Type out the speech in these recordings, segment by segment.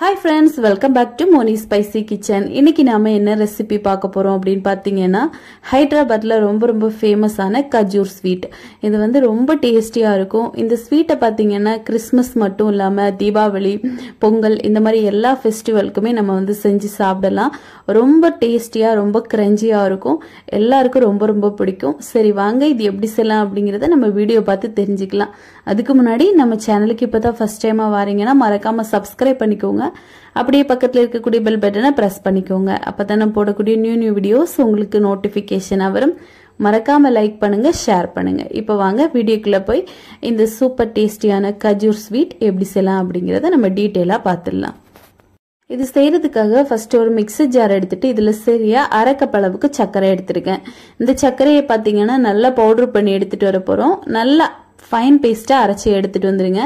Hi friends, welcome back to Moni Spicy Kitchen. இன்னைக்கு நாம என்ன ரெசிபி பார்க்க போறோம் அப்படினு பாத்தீங்கன்னா ஹைதராபாத்ல ரொம்ப ஃபேமஸான கஜூர் ஸ்வீட். இது வந்து ரொம்ப டேஸ்டியா இருக்கும். இந்த ஸ்வீட்டை பாத்தீங்கன்னா கிறிஸ்மஸ் மட்டும் இல்லாம தீபாவளி, பொங்கல் இந்த மாதிரி எல்லா ஃபெஸ்டிவல்க்குமே நம்ம வந்து செஞ்சு சாப்பிடலாம். ரொம்ப டேஸ்டியா, ரொம்ப கிரன்ச்சியா இருக்கும். எல்லாருக்கும் ரொம்ப பிடிக்கும். சரி வாங்க இது எப்படி செய்யலாம் அப்படிங்கறத நம்ம வீடியோ பார்த்து தெரிஞ்சுக்கலாம். அதுக்கு முன்னாடி நம்ம சேனலுக்கு இப்பதான் ஃபர்ஸ்ட் டைமா வாரீங்கன்னா மறக்காம சப்ஸ்கிரைப் பண்ணிக்கோங்க. அப்படியே பக்கத்துல இருக்கக்கூடிய பெல் பட்டனை பிரஸ் பண்ணிக்கோங்க. அப்பதான் நான் போடக்கூடிய நியூ வீடியோஸ் உங்களுக்கு நோட்டிபிகேஷனா வரும். மறக்காம லைக் பண்ணுங்க, ஷேர் பண்ணுங்க. இப்போ வாங்க வீடியோக்குள்ள போய் இந்த சூப்பர் டேஸ்டியான கஜூர் ஸ்வீட் எப்படி செய்யலாம் அப்படிங்கறத நம்ம டீடைலா பார்த்துடலாம். இது செய்யறதுக்காக ஃபர்ஸ்ட் ஒரு மிக்ஸி ஜார் எடுத்துட்டு இதுல சரியா அரை கப் அளவுக்கு சர்க்கரை எடுத்திருக்கேன். இந்த சர்க்கரையை பாத்தீங்கன்னா நல்லா பவுடர் பண்ணி எடுத்துட்டு வர போறோம். நல்லா ஃபைன் பேஸ்டா அரைச்சி எடுத்துட்டு வந்துருங்க.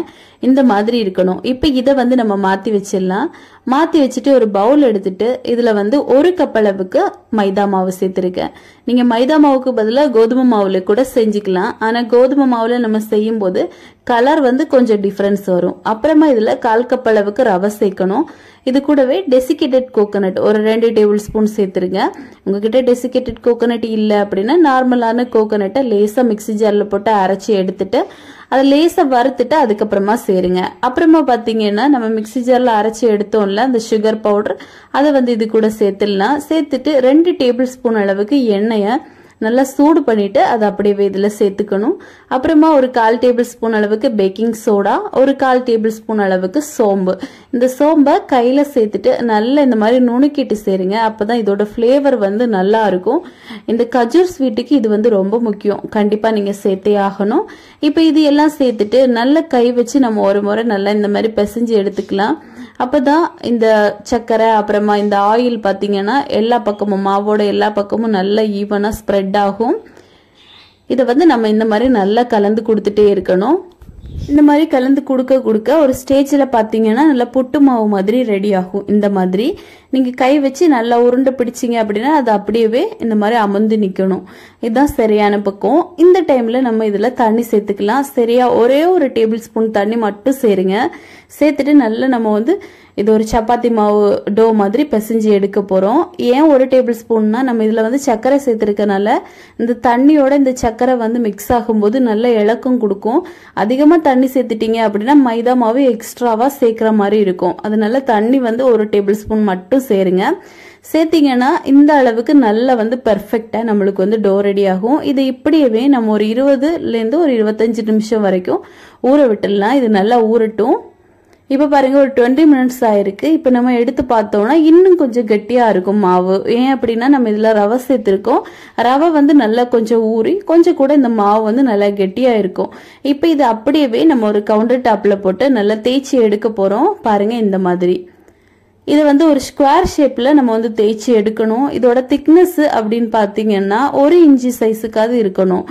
இந்த மாதிரி இருக்கணும். இப்ப இதை வந்து நம்ம மாத்தி வச்சிடலாம். மாத்தி வச்சுட்டு ஒரு பவுல் எடுத்துட்டு இதுல வந்து ஒரு கப் அளவுக்கு மைதா மாவு சேர்த்திருக்கேன். நீங்க மைதா மாவுக்கு பதிலாக கோதுமை மாவுல கூட செஞ்சுக்கலாம். ஆனா கோதுமை மாவுல நம்ம செய்யும் போது கலர் வந்து கொஞ்சம் டிஃபரன்ஸ் வரும். அப்புறமா இதுல 1/4 கப் அளவுக்கு ரவை சேர்க்கணும். இது கூடவே டெசிகேட்டட் கோகோனட் ஒரு 2 டேபிள் ஸ்பூன் சேர்த்துருங்க. உங்ககிட்ட டெசிகேட்டட் கோகோனட் இல்ல அப்படின்னா நார்மலான கோகோனட்டை லேசா மிக்ஸி ஜார்ல போட்டு அரைச்சி எடுத்துட்டு அதை லேசா வறுத்துட்டு அதுக்கப்புறமா சேருங்க. அப்புறமா பாத்தீங்கன்னா நம்ம மிக்ஸி ஜார்ல அரைச்சி எடுத்தோம்ல அந்த சுகர் பவுடர், அதை வந்து இது கூட சேர்த்துடலாம். சேர்த்துட்டு 2 டேபிள் ஸ்பூன் அளவுக்கு எண்ணெயை நல்லா சூடு பண்ணிட்டு அதை அப்படியே இதுல சேர்த்துக்கணும். அப்புறமா ஒரு 1/4 டேபிள் ஸ்பூன் அளவுக்கு பேக்கிங் சோடா, ஒரு 1/4 டேபிள் ஸ்பூன் அளவுக்கு சோம்பு. இந்த சோம்பை கையில சேர்த்துட்டு நல்லா இந்த மாதிரி நுணுக்கிட்டு சேருங்க. அப்பதான் இதோட பிளேவர் வந்து நல்லா இருக்கும். இந்த கஜூர் ஸ்வீட்டுக்கு இது வந்து ரொம்ப முக்கியம். கண்டிப்பா நீங்க சேர்த்தே ஆகணும். இப்ப இது எல்லாம் சேர்த்துட்டு நல்ல கை வச்சு நம்ம ஒரு முறை நல்லா இந்த மாதிரி பிசைஞ்சு எடுத்துக்கலாம். அப்பதான் இந்த சர்க்கரை அப்புறமா இந்த ஆயில் பாத்தீங்கன்னா எல்லா பக்கமும் மாவோட எல்லா பக்கமும் நல்லா ஈவனா ஸ்ப்ரெட் ஆகும். இதை வந்து நம்ம இந்த மாதிரி நல்லா கலந்து கொடுத்துட்டே இருக்கணும். இந்த மாதிரி கலந்து கொடுக்க ஒரு ஸ்டேஜ்ல பாத்தீங்கன்னா நல்லா புட்டு மாவு மாதிரி ரெடி ஆகும். இந்த மாதிரி நீங்க கை வச்சு நல்லா உருண்டை பிடிச்சிங்க அப்படின்னா அது அப்படியே இந்த மாதிரி அமர்ந்து நிக்கணும். இதுதான் சரியான பக்கம். இந்த டைம்ல நம்ம இதுல தண்ணி சேர்த்துக்கலாம். சரியா ஒரே ஒரு டேபிள் ஸ்பூன் தண்ணி மட்டும் சேருங்க. சேர்த்துட்டு நல்லா நம்ம வந்து இது ஒரு சப்பாத்தி மாவு டோ மாதிரி பிசைஞ்சு எடுக்க போறோம். ஏன் ஒரு டேபிள் ஸ்பூன்னா நம்ம இதுல வந்து சர்க்கரை சேர்த்திருக்கனால இந்த தண்ணியோட இந்த சர்க்கரை வந்து மிக்ஸ் ஆகும்போது நல்ல இளக்கம் கொடுக்கும். அதிகமா தண்ணி சேர்த்துட்டீங்க அப்படின்னா மைதா மாவு எக்ஸ்ட்ராவா சேர்க்கிற மாதிரி இருக்கும். அதனால தண்ணி வந்து ஒரு டேபிள் ஸ்பூன் மட்டும் சேருங்க. சேர்த்தீங்கன்னா இந்த அளவுக்கு நல்லா வந்து பெர்ஃபெக்டா நம்மளுக்கு வந்து டோ ரெடி ஆகும். இது இப்படியே நம்ம ஒரு 20ல இருந்து ஒரு 25 நிமிஷம் வரைக்கும் ஊற விட்டுடலாம். இது நல்லா ஊறட்டும். இப்ப பாருங்க ஒரு 20 மினிட்ஸ் ஆயிருக்கு. இப்ப நம்ம எடுத்து பார்த்தோம்னா இன்னும் கொஞ்சம் கெட்டியா இருக்கும் மாவு. ஏன் அப்படின்னா நம்ம இதுல ரவை சேர்த்திருக்கோம். ரவை வந்து நல்லா கொஞ்சம் ஊறி கொஞ்சம் கூட இந்த மாவு வந்து நல்லா கெட்டியா இருக்கும். இப்ப இது அப்படியே நம்ம ஒரு கவுண்டர் டாப்ல போட்டு நல்லா தேய்ச்சி எடுக்க போறோம். பாருங்க இந்த மாதிரி இது வந்து ஒரு ஸ்கொயர் ஷேப்ல நம்ம வந்து தேய்ச்சி எடுக்கணும். இதோட திக்னஸ் அப்படின்னு பாத்தீங்கன்னா 1 இன்ச்சு சைஸுக்காவது இருக்கணும்.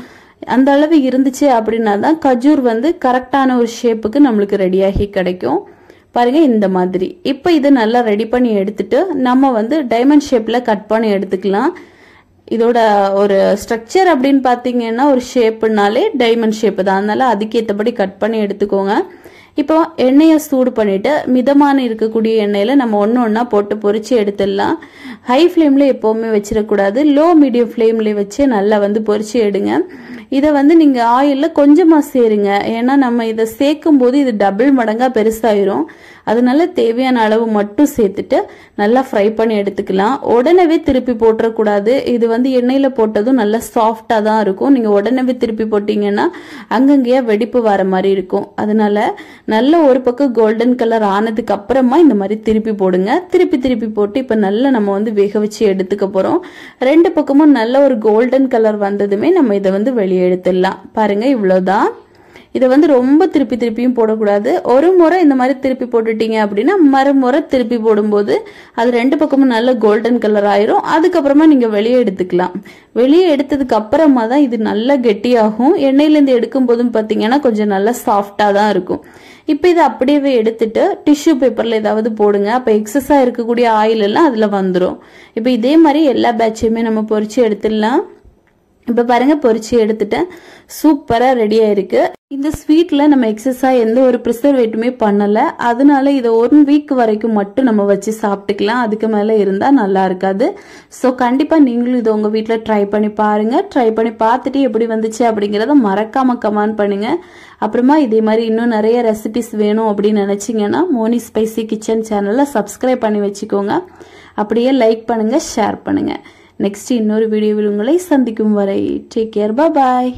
அந்த அளவு இருந்துச்சு அப்படின்னா தான் கஜூர் வந்து கரெக்டான ஒரு ஷேப்புக்கு நம்மளுக்கு ரெடியாகி கிடைக்கும். பாருங்க இந்த மாதிரி. இப்ப இதை நல்லா ரெடி பண்ணி எடுத்துட்டு நம்ம வந்து டைமண்ட் ஷேப்ல கட் பண்ணி எடுத்துக்கலாம். இதோட ஒரு ஸ்ட்ரக்சர் அப்படின்னு பாத்தீங்கன்னா ஒரு ஷேப்னாலே டைமண்ட் ஷேப் தான். அதனால அதுக்கேற்றபடி கட் பண்ணி எடுத்துக்கோங்க. இப்போ எண்ணெயை சூடு பண்ணிட்டு மிதமான இருக்கக்கூடிய எண்ணெயில நம்ம ஒன்னா போட்டு பொரிச்சு எடுத்துடலாம். ஹை ஃப்ளேம்ல எப்பவுமே வச்சிடக்கூடாது. லோ மீடியம் ஃப்ளேம்ல வச்சு நல்லா வந்து பொரிச்சு எடுங்க. இதை வந்து நீங்க ஆயில்ல கொஞ்சமா சேருங்க. ஏன்னா நம்ம இதை சேர்க்கும் போது இது டபுள் மடங்கா பெருசாயிரும். அதனால தேவையான அளவு மட்டும் சேர்த்துட்டு நல்லா ஃப்ரை பண்ணி எடுத்துக்கலாம். உடனே திருப்பி போட்டுறக்கூடாது. இது வந்து எண்ணெயில போட்டதும் நல்லா சாஃப்டா தான் இருக்கும். நீங்க உடனே திருப்பி போட்டீங்கன்னா அங்கங்கேயா வெடிப்பு வர மாதிரி இருக்கும். அதனால நல்ல ஒரு பக்கம் கோல்டன் கலர் ஆனதுக்கு அப்புறமா இந்த மாதிரி திருப்பி போடுங்க. திருப்பி போட்டு இப்ப நல்லா நம்ம வந்து வேக வச்சு எடுத்துக்க போறோம். 2 பக்கமும் நல்ல ஒரு கோல்டன் கலர் வந்ததுமே நம்ம இதை வந்து வெளியே எடுத்துடலாம். பாருங்க இவ்வளவுதான். இதை வந்து ரொம்ப திருப்பியும் போடக்கூடாது. ஒரு முறை இந்த மாதிரி திருப்பி போட்டுட்டீங்க அப்படின்னா மறுமுறை திருப்பி போடும்போது அது 2 பக்கமும் நல்ல கோல்டன் கலர் ஆயிரும். அதுக்கப்புறமா நீங்க வெளியே எடுத்துக்கலாம். வெளியே எடுத்ததுக்கு அப்புறமா தான் இது நல்லா கெட்டியாகும். எண்ணெயில இருந்து எடுக்கும் போதும் பாத்தீங்கன்னா கொஞ்சம் நல்லா சாஃப்டா தான் இருக்கும். இப்ப இதை அப்படியே எடுத்துட்டு டிஷ்யூ பேப்பர்ல ஏதாவது போடுங்க. அப்ப எக்ஸஸா இருக்கக்கூடிய ஆயில் எல்லாம் அதுல வந்துடும். இப்ப இதே மாதிரி எல்லா பேட்சையுமே நம்ம பொரிச்சு எடுத்துடலாம். இப்போ பாருங்க பொரிச்சு எடுத்துட்டேன். சூப்பரா ரெடி ஆயிருக்கு. இந்த ஸ்வீட்ல நம்ம எக்ஸஸா எந்த ஒரு ப்ரிசர்வேட்டுமே பண்ணல. அதனால இதை 1 வீக் வரைக்கும் மட்டும் நம்ம வச்சு சாப்பிட்டுக்கலாம். அதுக்கு மேல இருந்தா நல்லா இருக்காது. ஸோ கண்டிப்பா நீங்களும் இதை உங்க வீட்டில் ட்ரை பண்ணி பாருங்க. ட்ரை பண்ணி பார்த்துட்டு எப்படி வந்துச்சு அப்படிங்கிறத மறக்காம கமெண்ட் பண்ணுங்க. அப்புறமா இதே மாதிரி இன்னும் நிறைய ரெசிபிஸ் வேணும் அப்படின்னு நினைச்சீங்கன்னா மோனி ஸ்பைசி கிச்சன் சேனலை சப்ஸ்கிரைப் பண்ணி வச்சுக்கோங்க. அப்படியே லைக் பண்ணுங்க, ஷேர் பண்ணுங்க. நெக்ஸ்ட் இன்னொரு வீடியோவில் உங்களை சந்திக்கும் வரை டேக் கேர், பாய்.